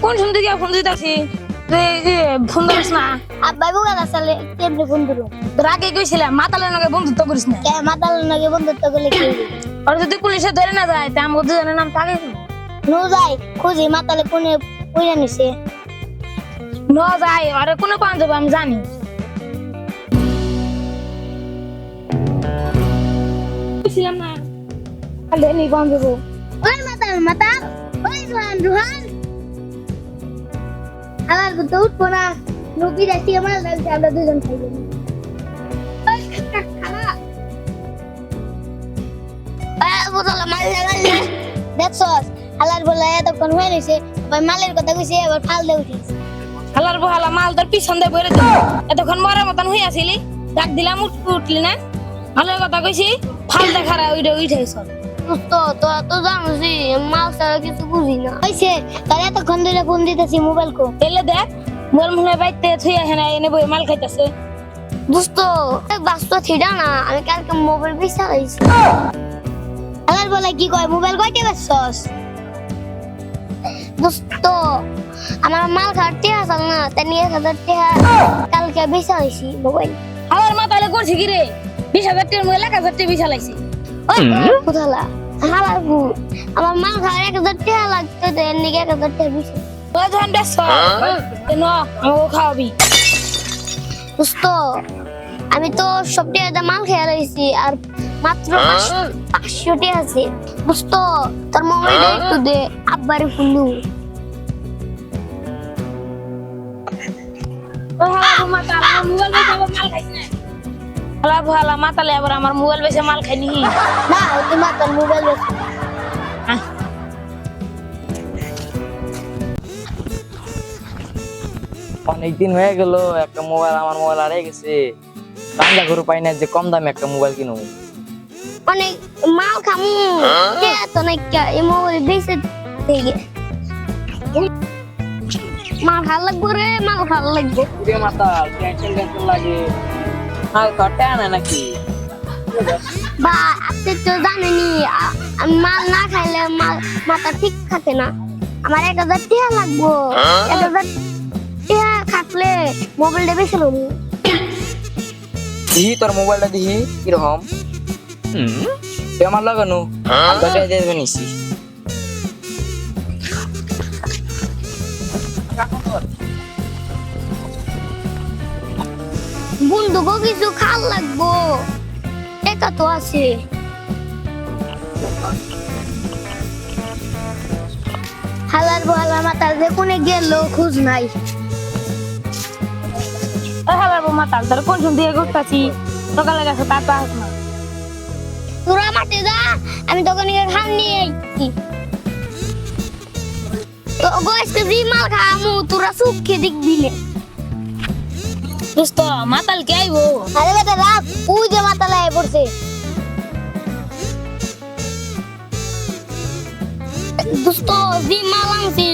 কোন শুনতে গিয়ে ফোন দিতেছি ফোন ধরিস না। আব্বাই বুকা আসলে কেমনে ফোন দিল? তোর আগে কইছিলাম মাতালের নাকি বন্ধুত্ব করিস না। কে মাতালের নাকি বন্ধুত্ব করলে কি হইবে? আর যদি পুলিশে ধরে না যায় তা আমাকে দুজনের নাম থাকে নো যাই খুঁজি মাতালে কোনে কইরা নিছে। ন যায় আরে কোনো পান যাবো আমি জানি। কইছিলাম না খালি নি পান যাবো। ওই মাতাল ওই রুহান আমার তো উঠবো না। নবী রাখি আমার লাগছে আমরা দুজন খাইবো। ওই খালা বুঝলা মাল লাগালে দেখছস হালার বলে এতক্ষণ হয়ে গেছে ভাই মালের কথা কইছে এবার ফাল দে উঠিস। হালার বহালা মাল তোর পিছন দিয়ে বইরে দিল এতক্ষণ মরার মতন হয়ে আসিলি ডাক দিলাম উঠলি না ভালো কথা কইছি ফাল দেখারা ওইটা উঠাইছ। তো তোরা তো জানোসই মাল ছাড়া কিছু বুঝি না। হইছে তাহলে এতক্ষণ ধরে ফোন দিতেছি মোবাইল কো এলে দেখ মোর মনে বাইতে থুই হেনা এনে বই মাল খাইতাছে। দোস্ত বাস্ত থিডা না আমি কালকে মোবাইল বিছা লইছি। হালার বলে কি কয় মোবাইল কয়তে বেচছস? দোস্ত আমার মাল খাটতে আসল না তা নিয়ে 1000 টাকা কালকে বিছা লইছি মোবাইল। আমার মাথালে করছে কি রে 20,000 টাকার মোবাইল 1,000 টাকা বিছা লাইছে। ওই কোথালা হালার বু আমার মাল খাওয়ার 1000 টাকা লাগতো তো এর নিকে 1000 টাকা বিছা। ওই যখন বেশ কেন আমাকে খাওয়াবি? দোস্ত আমি তো সব টাকা মাল খেয়ে রয়েছি আর মাত্র 500 টাকা আছে। দোস্ত তোর মোবাইলটা একটু দে আব্বারে ফোন দিও। হালা মাতালে আবার আমার মোবাইল বেচে মাল খাইনি না তোমার তোর মোবাইল বেচে অনেকদিন হয়ে গেল একটা মোবাইল আমার মোবাইল হারিয়ে গেছে। রান্না ঘরে পাই না যে কম দামে একটা মোবাইল কিনবো। অনেক মাল খামু কে তো নাই এই মোবাইল বেচে থেকে মাল ভালো লাগবে রে মাল ভালো লাগবে পুরে মাথা টেনশন লাগে। আর কটা না নাকি বা আপনি তো জানেনি আমি মাল না খাইলে মাথা ঠিক থাকে না। আমার 1000 টাকা লাগবো 1000 টাকা থাকলে মোবাইলটা বেশি লবো। দিহি তোর মোবাইলটা দিহি কিরকম আমার লাগানো দেবে নিছি। বন্ধুকে কিছু খাল লাগবো টাকা তো আছে। হালার বহালা মাতাল যে কোনে গেল খোঁজ নাই। হালার বউ মাতাল তোর কোন শুন দিয়ে ঘুরতাছি সকালে গেছে তার পাস না। তোরা মাঠে যা আমি তখন খান নিয়ে আইছি। তো গোয়েসকে জি মাল খামু তোরা সুখে দেখবি না। দোস্ত মাতাল কে আইবো? আরে বেটা রাত ওই যে মাতাল আয় পড়ছে। দোস্ত জি মাল আনছি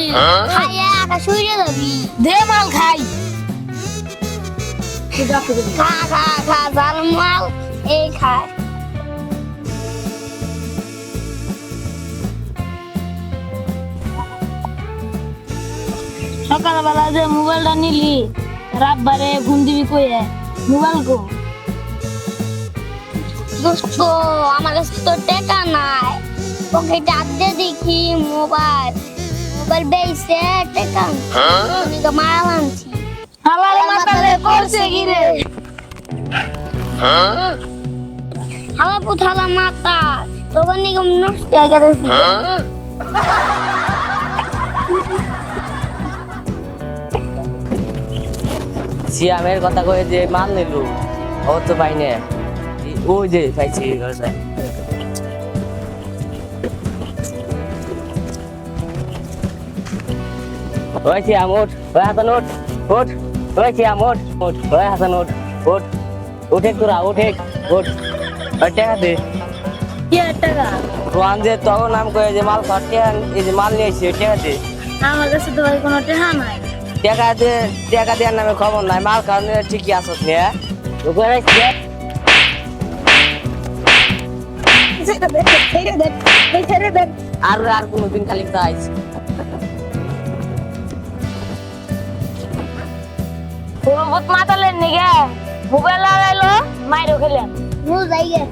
খাইয়া আকাশ উড়ে যাবি। দে মাল খাই খা খা খা জাল মাল এই খায়। সকালবেলা যে মোবাইলটা নিলি রাত বারে ঘুম দিবি কইয়া মোবাইল কো? দোস্ত আমার কাছে তো টাকা নাই পকেটে আদে দেখি মোবাইল বেচে টাকা আমি তো মাল আনছি। হালার মাতালে করছে কি রে? আমার পুথালা মাতা তখন নিগম নষ্ট হয়ে গেছে। সিয়ামের কথা কয়ে যে মাল নিল ও তো পাই না। ও যে পাইছি ওই সিয়াম ওঠ ওই হাসান ওঠ ওঠ ওই সিয়াম ওঠ ওঠ ওই হাসান ওঠ ওঠ উঠে তোরা উঠে ওঠ ওই টাকা দে। কি টাকা? রোহান যে তখন নাম করে যে মাল খাটে এই যে মাল নিয়ে এসে টাকা দে। আমার কাছে তো ভাই কোনো টাকা নাই। টাকা দেওয়ার নামে খবর নাই মাল খাওয়ানো ঠিকই আসত নে আর কোনোদিন খালি খাইছি পুরো ভূত মাতালেন নিগে মোবাইল লাগাইলো মাইরো খেলেন রোজ আইগে